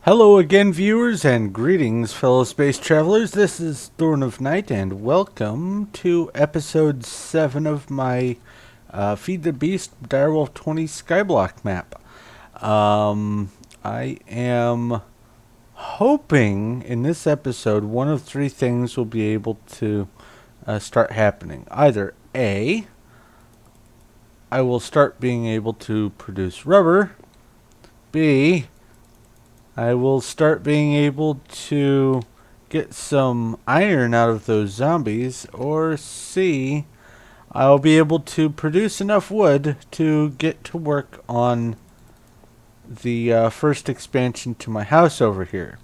Hello again, viewers, and greetings, fellow space travelers. This is Thorn of Night, and welcome to episode 7 of my Feed the Beast Direwolf 20 Skyblock map. I am hoping in this episode one of three things will be able to start happening. Either A, I will start being able to produce rubber. B, I will start being able to get some iron out of those zombies, or C, I'll be able to produce enough wood to get to work on the first expansion to my house over here.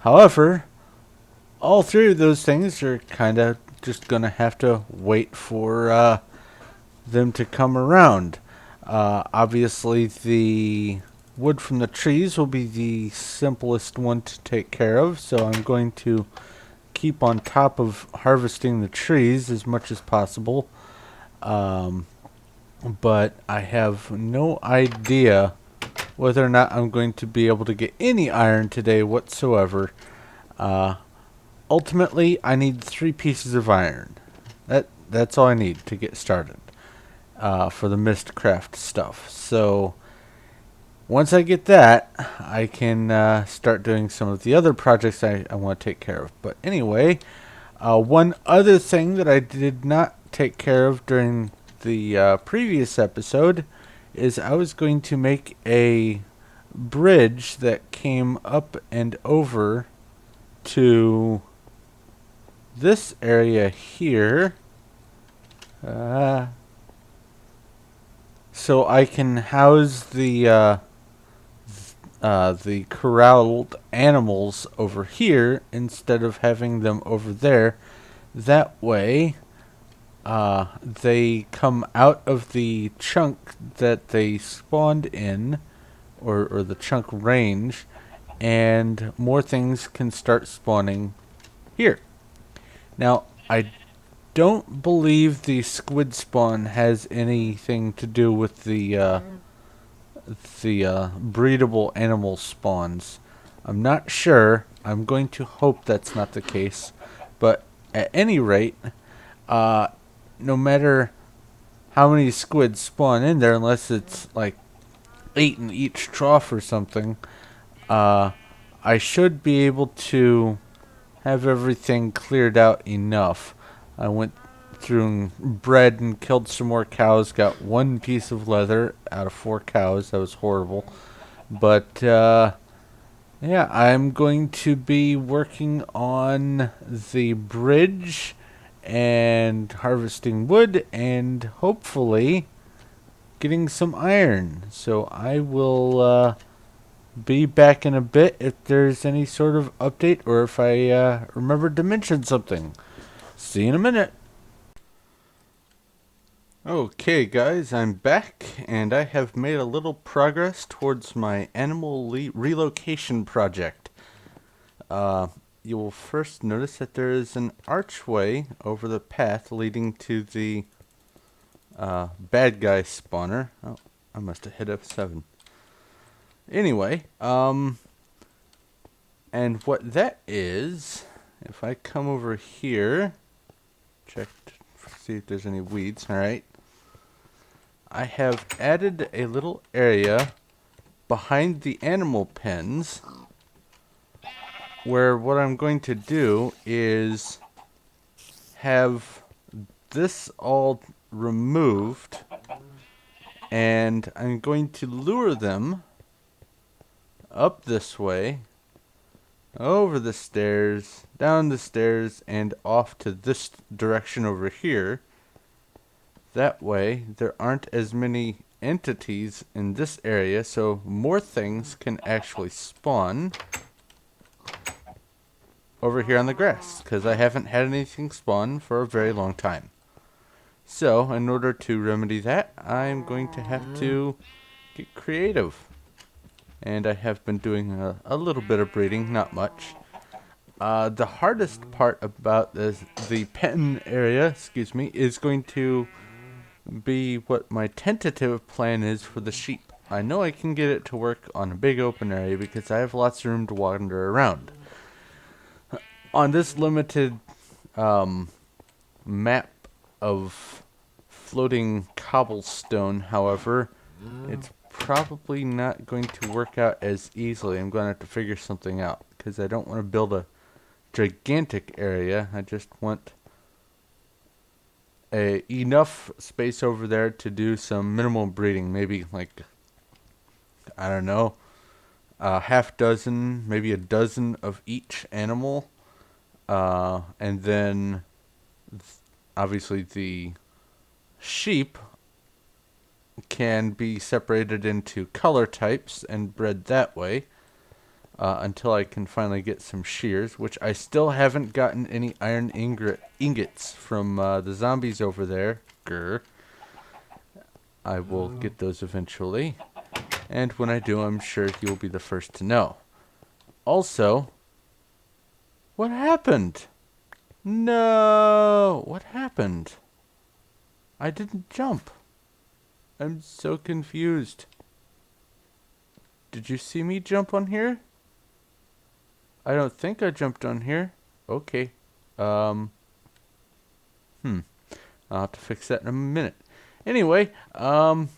However, all three of those things are kind of just going to have to wait for them to come around. Obviously, the wood from the trees will be the simplest one to take care of, so I'm going to keep on top of harvesting the trees as much as possible. But I have no idea whether or not I'm going to be able to get any iron today whatsoever. Ultimately, I need 3 pieces of iron. That's all I need to get started for the Mistcraft stuff. So once I get that, I can start doing some of the other projects I want to take care of. But anyway, one other thing that I did not take care of during the previous episode is I was going to make a bridge that came up and over to this area here. So I can house the corralled animals over here instead of having them over there. That way, they come out of the chunk that they spawned in, or the chunk range, and more things can start spawning here. Now, I don't believe the squid spawn has anything to do with the breedable animal spawns. I'm not sure. I'm going to hope that's not the case. But at any rate, no matter how many squids spawn in there, unless it's like 8 in each trough or something, I should be able to have everything cleared out enough. I went through and bred and killed some more cows, got 1 piece of leather out of 4 cows. That was horrible. But yeah, I'm going to be working on the bridge and harvesting wood and hopefully getting some iron. So I will be back in a bit if there's any sort of update or if I remembered to mention something. See you in a minute. Okay guys, I'm back and I have made a little progress towards my animal relocation project. You will first notice that there is an archway over the path leading to the bad guy spawner. Oh, I must have hit F7. Anyway, and what that is, if I come over here, check to see if there's any weeds, alright. I have added a little area behind the animal pens where what I'm going to do is have this all removed and I'm going to lure them up this way, over the stairs, down the stairs, and off to this direction over here. That way, there aren't as many entities in this area, so more things can actually spawn over here on the grass, because I haven't had anything spawn for a very long time. So, in order to remedy that, I'm going to have to get creative. And I have been doing a little bit of breeding, not much. The hardest part about the pen area, is going to be what my tentative plan is for the sheep. I know I can get it to work on a big open area because I have lots of room to wander around. On this limited map of floating cobblestone, however, it's probably not going to work out as easily. I'm going to have to figure something out because I don't want to build a gigantic area. I just want enough space over there to do some minimal breeding. Maybe like, I don't know, a half dozen, maybe a dozen of each animal. And then obviously the sheep can be separated into color types and bred that way until I can finally get some shears, which I still haven't gotten any iron ingots from the zombies over there. Grr. I will get those eventually, and when I do, I'm sure you'll be the first to know. Also, what happened? No! What happened? I didn't jump. I'm so confused. Did you see me jump on here? I don't think I jumped on here. Okay. I'll have to fix that in a minute. Anyway, I'm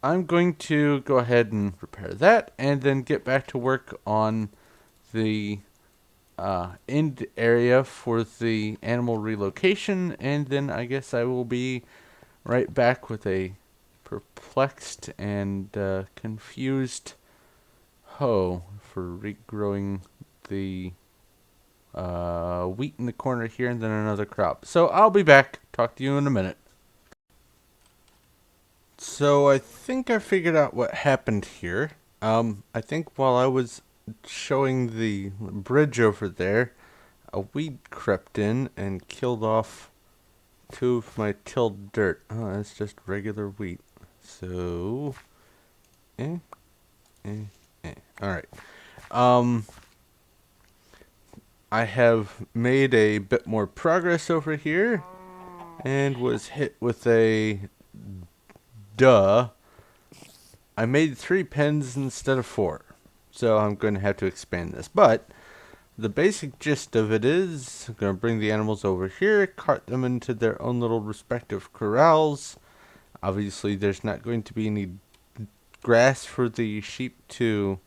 going to go ahead and repair that and then get back to work on the end area for the animal relocation, and then I guess I will be right back with a perplexed and confused hoe for regrowing the wheat in the corner here and then another crop. So I'll be back. Talk to you in a minute. So I think I figured out what happened here. I think while I was showing the bridge over there, a weed crept in and killed off 2 of my tilled dirt. Oh, that's just regular wheat. So, Alright. I have made a bit more progress over here and was hit with a duh. I made 3 pens instead of 4. So I'm going to have to expand this. But the basic gist of it is I'm going to bring the animals over here, cart them into their own little respective corrals. Obviously, there's not going to be any grass for the sheep to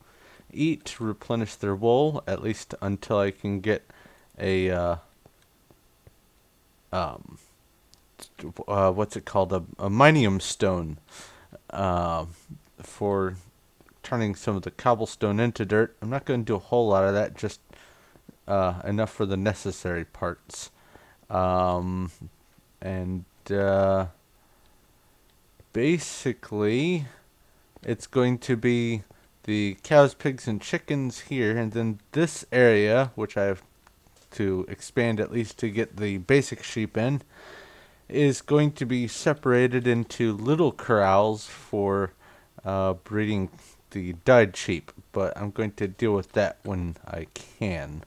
eat to replenish their wool, at least until I can get a what's it called, a minium stone for turning some of the cobblestone into dirt. I'm not going to do a whole lot of that, just enough for the necessary parts. And basically it's going to be the cows, pigs, and chickens here, and then this area, which I have to expand at least to get the basic sheep in, is going to be separated into little corrals for breeding the dyed sheep, but I'm going to deal with that when I can.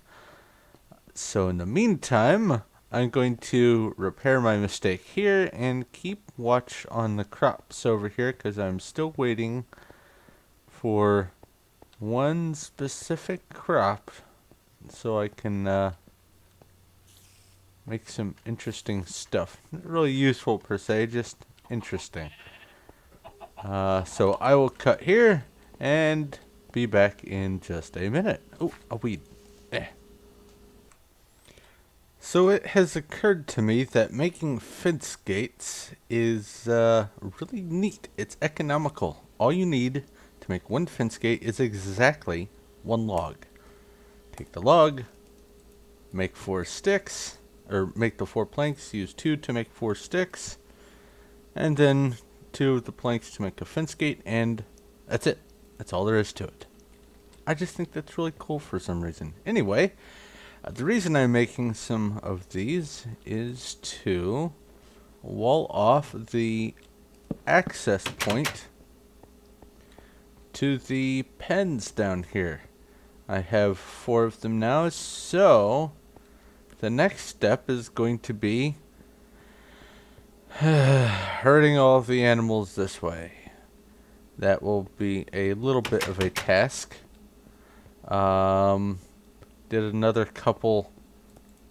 So in the meantime, I'm going to repair my mistake here and keep watch on the crops over here because I'm still waiting for one specific crop so I can make some interesting stuff. Not really useful per se, just interesting. So I will cut here and be back in just a minute. Oh, a weed. So it has occurred to me that making fence gates is really neat. It's economical. All you need to make one fence gate is exactly 1 log. Take the log, make 4 sticks, or make the 4 planks, use 2 to make 4 sticks, and then 2 of the planks to make a fence gate, and that's it. That's all there is to it. I just think that's really cool for some reason. Anyway, the reason I'm making some of these is to wall off the access point to the pens down here. I have 4 of them now, so the next step is going to be herding all of the animals this way. That will be a little bit of a task. Did another couple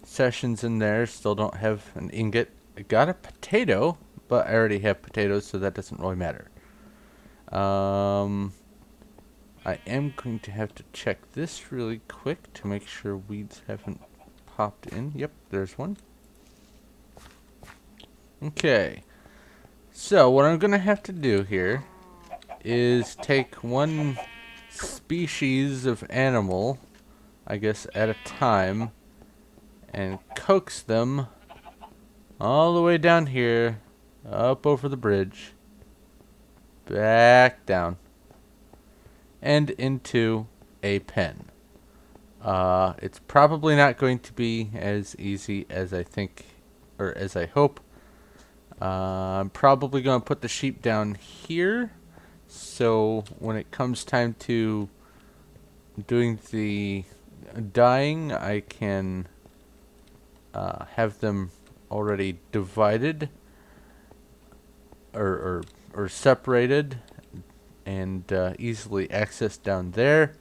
sessions in there. Still don't have an ingot. I got a potato, but I already have potatoes, so that doesn't really matter. I am going to have to check this really quick to make sure weeds haven't popped in. Yep, there's one. Okay. So, what I'm going to have to do here is take one species of animal, I guess, at a time, and coax them all the way down here, up over the bridge, back down, and into a pen. It's probably not going to be as easy as I think, or as I hope. I'm probably going to put the sheep down here, so when it comes time to doing the dyeing, I can have them already divided or separated and easily accessed down there.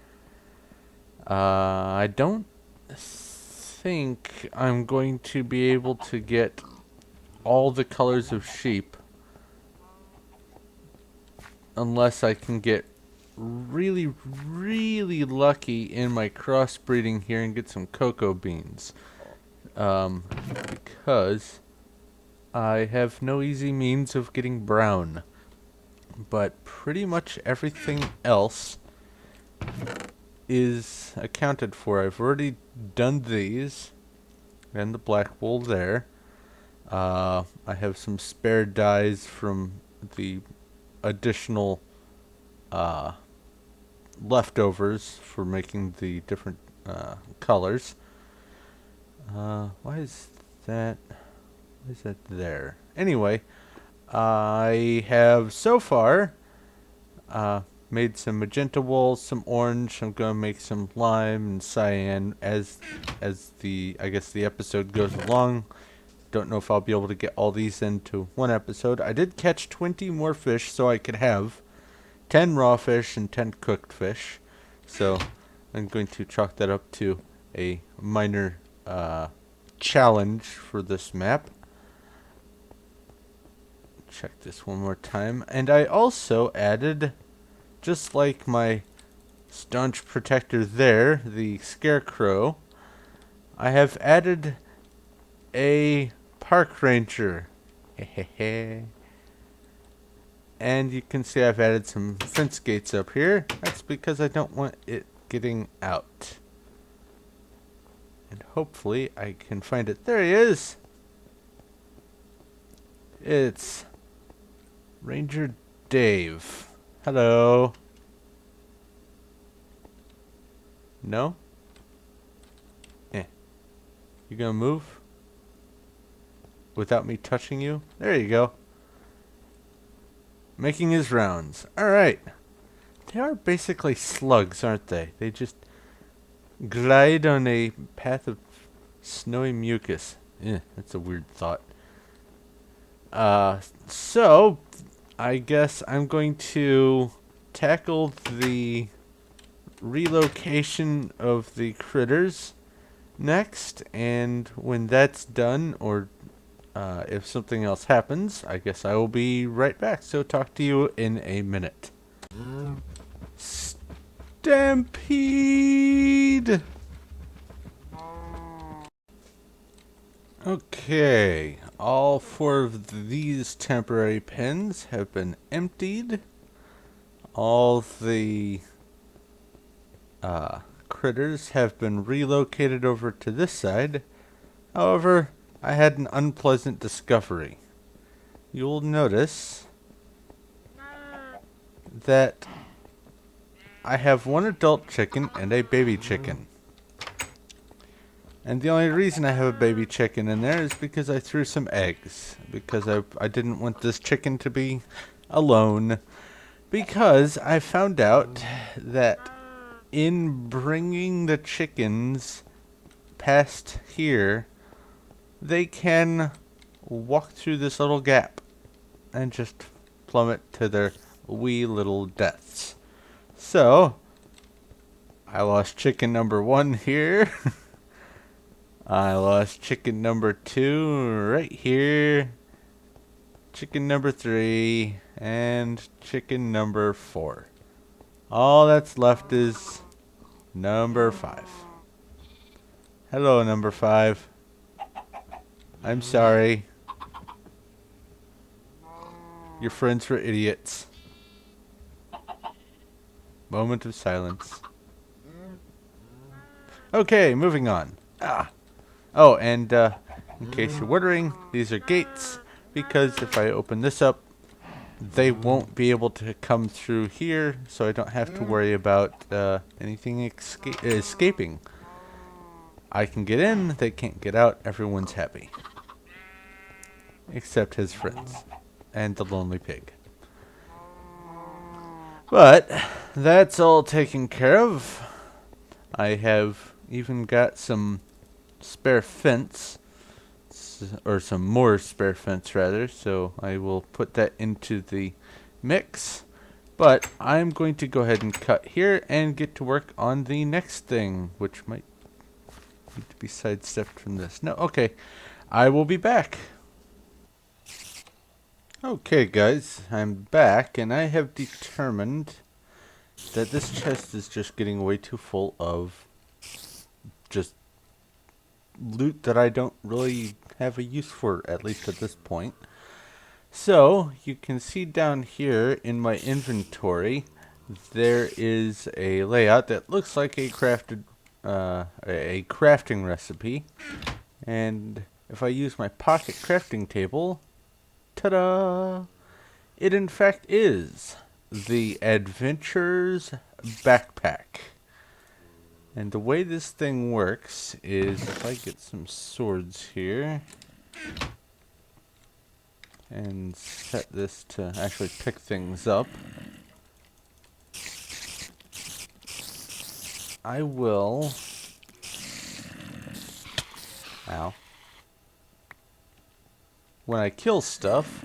I don't think I'm going to be able to get all the colors of sheep unless I can get really, really lucky in my crossbreeding here and get some cocoa beans. Because I have no easy means of getting brown. But pretty much everything else is accounted for. I've already done these and the black wool there. I have some spare dyes from the additional leftovers for making the different colors. Why is that there? Anyway, I have so far made some magenta wool, some orange. I'm going to make some lime and cyan as the I guess the episode goes along. Don't know if I'll be able to get all these into one episode. I did catch 20 more fish, so I could have 10 raw fish and 10 cooked fish. So I'm going to chalk that up to a minor challenge for this map. Check this one more time. And I also added, just like my staunch protector there, the scarecrow, I have added a park ranger. And you can see I've added some fence gates up here. That's because I don't want it getting out. And hopefully I can find it. There he is! It's Ranger Dave. Hello. No? You gonna move? Without me touching you? There you go. Making his rounds. Alright. They are basically slugs, aren't they? They just glide on a path of snowy mucus. That's a weird thought. So, I guess I'm going to tackle the relocation of the critters next, and when that's done, or if something else happens, I guess I will be right back. So talk to you in a minute. Stampede! Okay, all 4 of these temporary pens have been emptied. All the critters have been relocated over to this side. However, I had an unpleasant discovery. You'll notice that I have one adult chicken and a baby chicken. And the only reason I have a baby chicken in there is because I threw some eggs. Because I didn't want this chicken to be alone. Because I found out that in bringing the chickens past here, they can walk through this little gap and just plummet to their wee little deaths. So, I lost chicken number 1 here. I lost chicken number 2 right here. Chicken number 3. And chicken number 4. All that's left is number 5. Hello, number 5. I'm sorry. Your friends were idiots. Moment of silence. Okay, moving on. Oh, and in case you're wondering, these are gates, because if I open this up, they won't be able to come through here, so I don't have to worry about anything escaping. I can get in, they can't get out, everyone's happy. Except his friends. And the lonely pig. But, that's all taken care of. I have even got some spare fence, or some more spare fence rather, so I will put that into the mix. But I'm going to go ahead and cut here and get to work on the next thing, which might need to be sidestepped from this. No, okay. I will be back. Okay, guys, I'm back, and I have determined that this chest is just getting way too full of just loot that I don't really have a use for, at least at this point. So, you can see down here in my inventory, there is a layout that looks like a crafting recipe. And if I use my pocket crafting table, ta-da! It in fact is the Adventurer's Backpack. And the way this thing works is if I get some swords here and set this to actually pick things up, I will... Ow. When I kill stuff,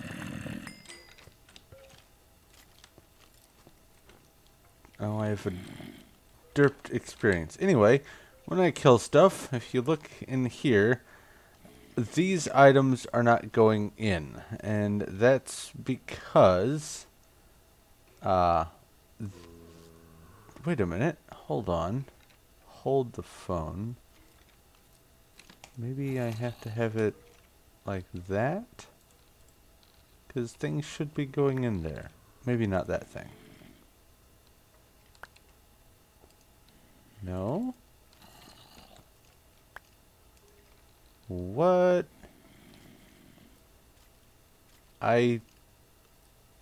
oh, I have a derped experience. Anyway, when I kill stuff, if you look in here, these items are not going in. And that's because... wait a minute. Hold on. Hold the phone. Maybe I have to have it like that? Because things should be going in there. Maybe not that thing. No? What? I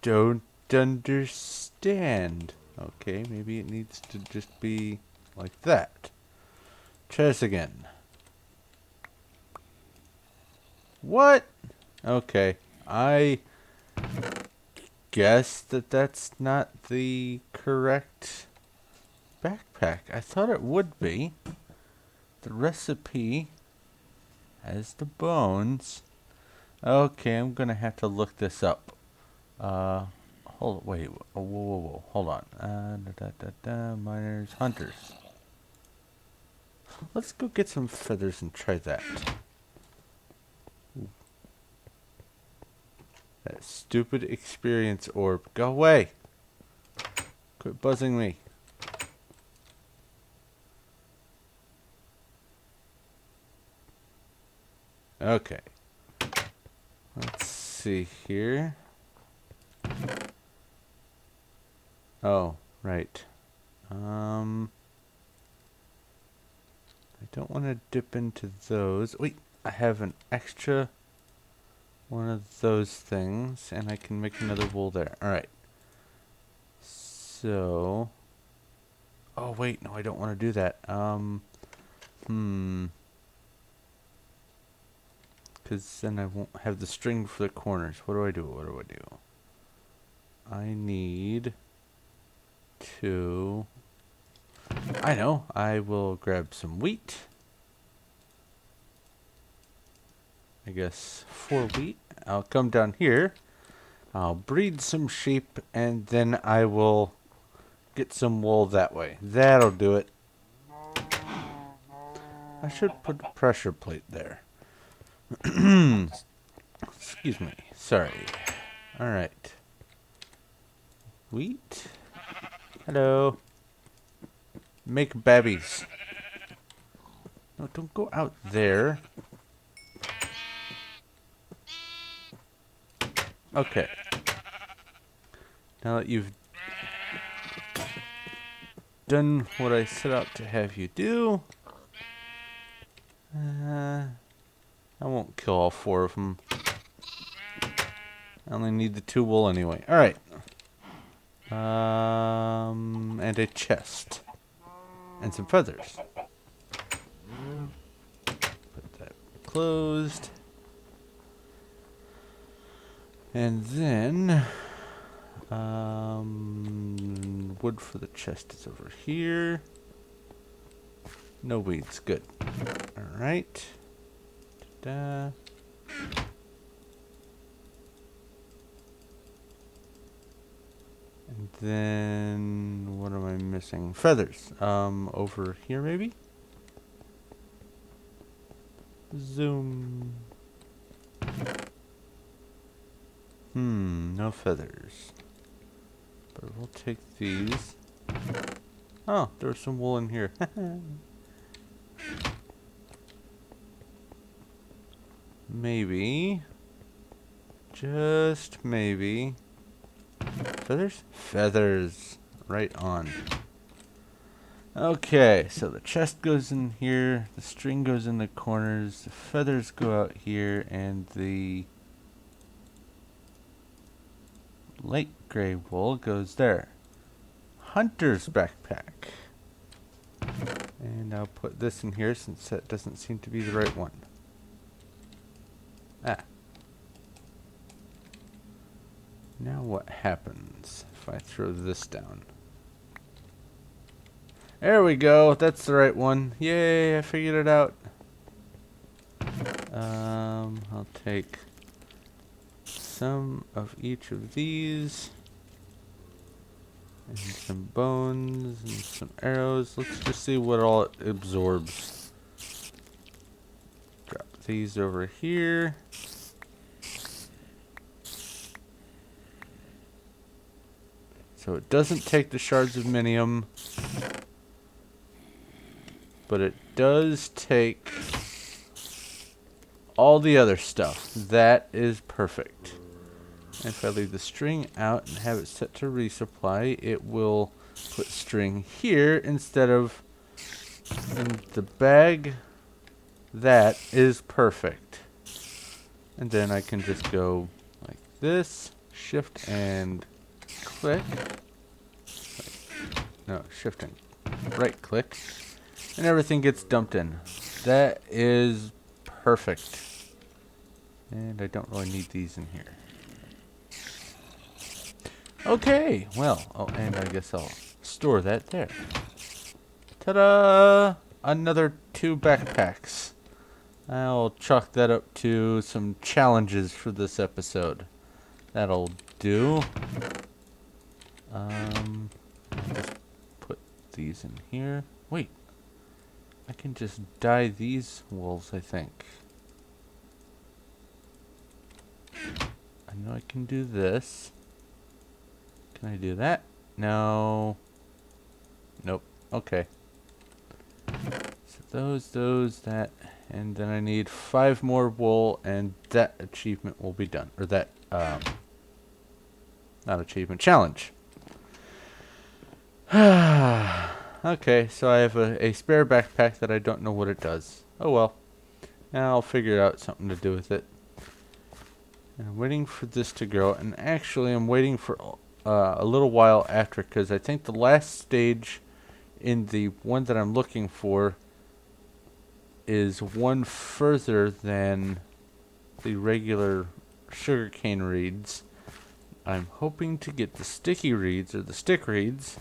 don't understand. Okay, maybe it needs to just be like that. Try this again. What? Okay, I guess that's not the correct backpack. I thought it would be. The recipe has the bones. Okay, I'm gonna have to look this up. Wait, whoa, hold on. Miners, hunters. Let's go get some feathers and try that. That stupid experience orb. Go away! Quit buzzing me. Okay. Let's see here. Oh, right. I don't want to dip into those. Wait, I have an extra one of those things, and I can make another wool there. Alright. So... Oh, wait, no, I don't want to do that. Because then I won't have the string for the corners. What do I do? I need to... I know. I will grab some wheat. I guess 4 wheat. I'll come down here I'll breed some sheep, and then I will get some wool that way. That'll do it. I should put a pressure plate there. Excuse me. Sorry. Alright. Wheat. Hello. Make babies. No, don't go out there. Okay. Now that you've done what I set out to have you do, I won't kill all 4 of them. I only need the 2 wool anyway. Alright. And a chest. And some feathers. Put that closed. And then, wood for the chest is over here. No weeds, good. Alright. Ta-da. And then, what am I missing? Feathers. Over here maybe? Zoom. No feathers. But we'll take these. Oh, there's some wool in here. Maybe. Just maybe. Feathers? Feathers. Right on. Okay, so the chest goes in here, the string goes in the corners, the feathers go out here, and the light gray wool goes there. Hunter's backpack. And I'll put this in here since that doesn't seem to be the right one. Ah. Now what happens if I throw this down? There we go. That's the right one. Yay, I figured it out. I'll take some of each of these. And some bones and some arrows. Let's just see what all it absorbs. Drop these over here. So it doesn't take the shards of minium, but it does take all the other stuff. That is perfect. And if I leave the string out and have it set to resupply, it will put string here instead of in the bag. That is perfect. And then I can just go like this, shift and click. No, shift and right click. And everything gets dumped in. That is perfect. And I don't really need these in here. Okay, well, oh, and I guess I'll store that there. Ta-da! Another 2 backpacks. I'll chalk that up to some challenges for this episode. That'll do. I'll just put these in here. Wait, I can just dye these wools, I think. I know I can do this. Can I do that? No. Nope. Okay. So those, that, and then I need 5 more wool, and that achievement will be done. Or that, not achievement, challenge. Okay, so I have a spare backpack that I don't know what it does. Oh well. I'll figure out something to do with it. And I'm waiting for this to grow, and actually I'm waiting for a little while after, because I think the last stage in the one that I'm looking for is one further than the regular sugarcane reeds. I'm hoping to get the sticky reeds, or the stick reeds,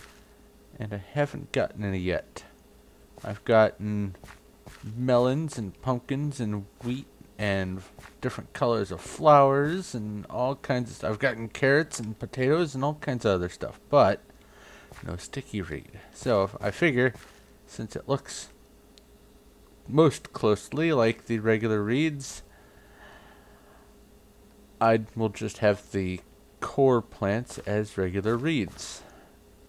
and I haven't gotten any yet. I've gotten melons and pumpkins and wheat and different colors of flowers and all kinds of stuff. I've gotten carrots and potatoes and all kinds of other stuff, but no sticky reed. So I figure, since it looks most closely like the regular reeds, I will just have the core plants as regular reeds.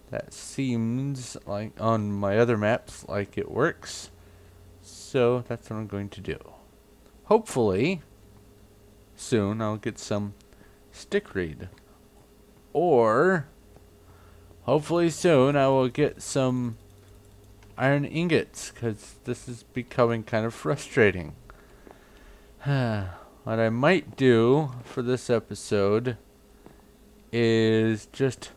That seems like, on my other maps, like it works. So that's what I'm going to do. Hopefully, soon I'll get some stickweed. Or, hopefully soon I will get some iron ingots, because this is becoming kind of frustrating. What I might do for this episode is just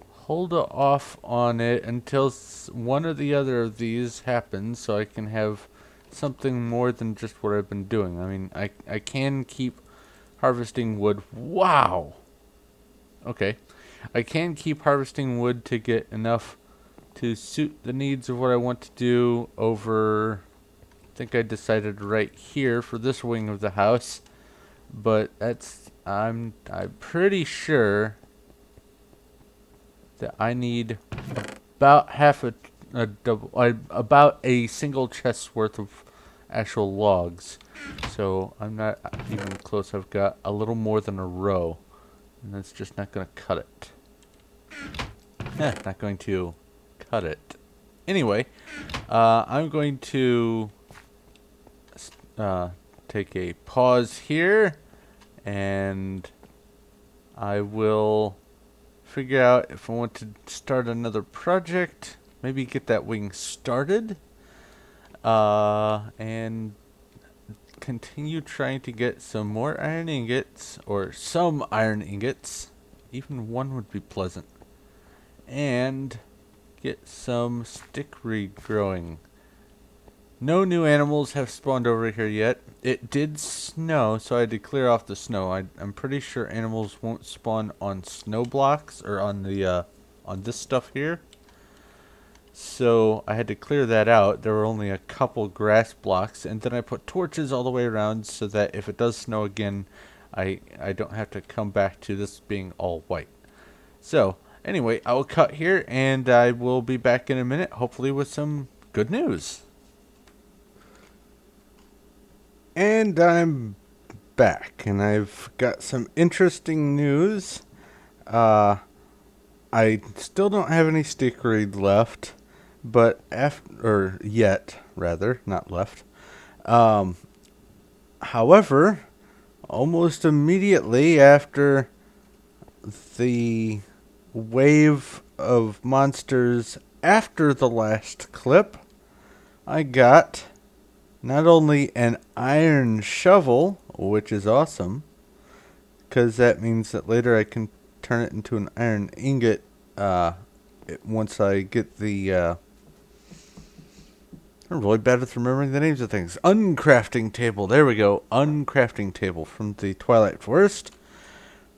hold off on it until one or the other of these happens, so I can have something more than just what I've been doing. I mean, I can keep harvesting wood. Wow! Okay. I can keep harvesting wood to get enough to suit the needs of what I want to do over, I think I decided right here for this wing of the house. But I'm pretty sure that I need about about a single chest's worth of actual logs. So I'm not even close. I've got a little more than a row, and that's just not going to cut it. Not going to cut it. Anyway, I'm going to take a pause here, and I will figure out if I want to start another project, maybe get that wing started, and continue trying to get some more iron ingots, or some iron ingots. Even one would be pleasant. And get some stickweed growing. No new animals have spawned over here yet. It did snow, so I had to clear off the snow. I'm pretty sure animals won't spawn on snow blocks or on the on this stuff here. So I had to clear that out. There were only a couple grass blocks, and then I put torches all the way around so that if it does snow again, I don't have to come back to this being all white. So anyway, I will cut here, and I will be back in a minute, hopefully with some good news. And I'm back, and I've got some interesting news. I still don't have any stickweed left, but yet, not left. However, almost immediately after the wave of monsters after the last clip, I got not only an iron shovel, which is awesome, because that means that later I can turn it into an iron ingot once I get the I'm really bad with remembering the names of things. Uncrafting table. There we go. Uncrafting table from the Twilight Forest.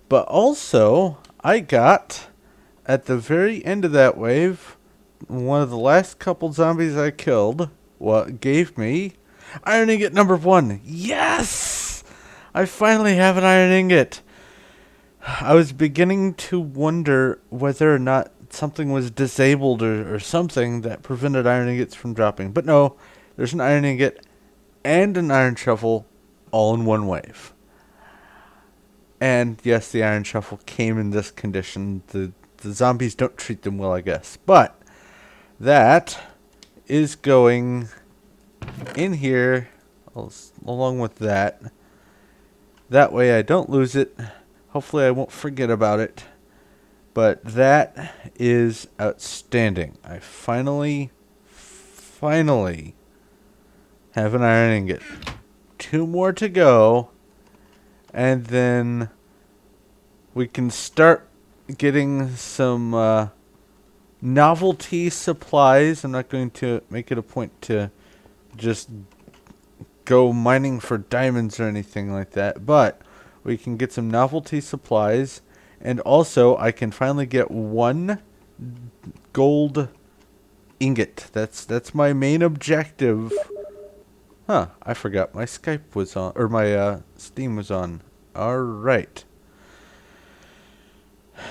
But also, I got, at the very end of that wave, one of the last couple zombies I killed, gave me iron ingot number 1. Yes! I finally have an iron ingot. I was beginning to wonder whether or not something was disabled or something that prevented iron ingots from dropping. But no, there's an iron ingot and an iron shovel all in one wave. And yes, the iron shovel came in this condition. The zombies don't treat them well, I guess. But that is going in here along with that. That way I don't lose it. Hopefully I won't forget about it. But that is outstanding. I finally have an iron ingot. 2 more to go. And then we can start getting some novelty supplies. I'm not going to make it a point to just go mining for diamonds or anything like that. But we can get some novelty supplies. And also, I can finally get 1 gold ingot. That's my main objective Huh, I forgot my Skype was on, or my Steam was on. Alright.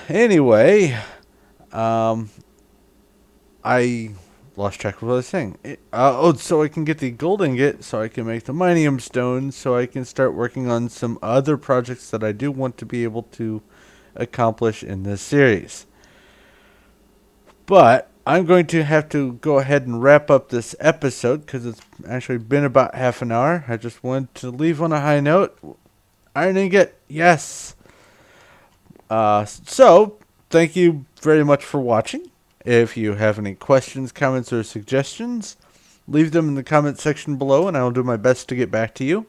Anyway, um, I lost track of what I was saying. So I can get the gold ingot, so I can make the minium stone, so I can start working on some other projects that I do want to be able to accomplish in this series. But I'm going to have to go ahead and wrap up this episode because it's actually been about half an hour. I just wanted to leave on a high note. Iron ingot, yes. So, thank you very much for watching. If you have any questions, comments, or suggestions, leave them in the comment section below and I will do my best to get back to you.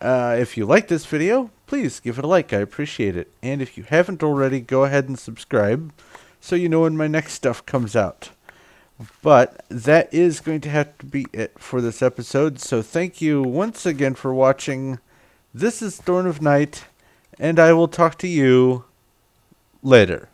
If you like this video, please give it a like. I appreciate it. And if you haven't already, go ahead and subscribe so you know when my next stuff comes out. But that is going to have to be it for this episode. So thank you once again for watching. This is Thorn of Night, and I will talk to you later.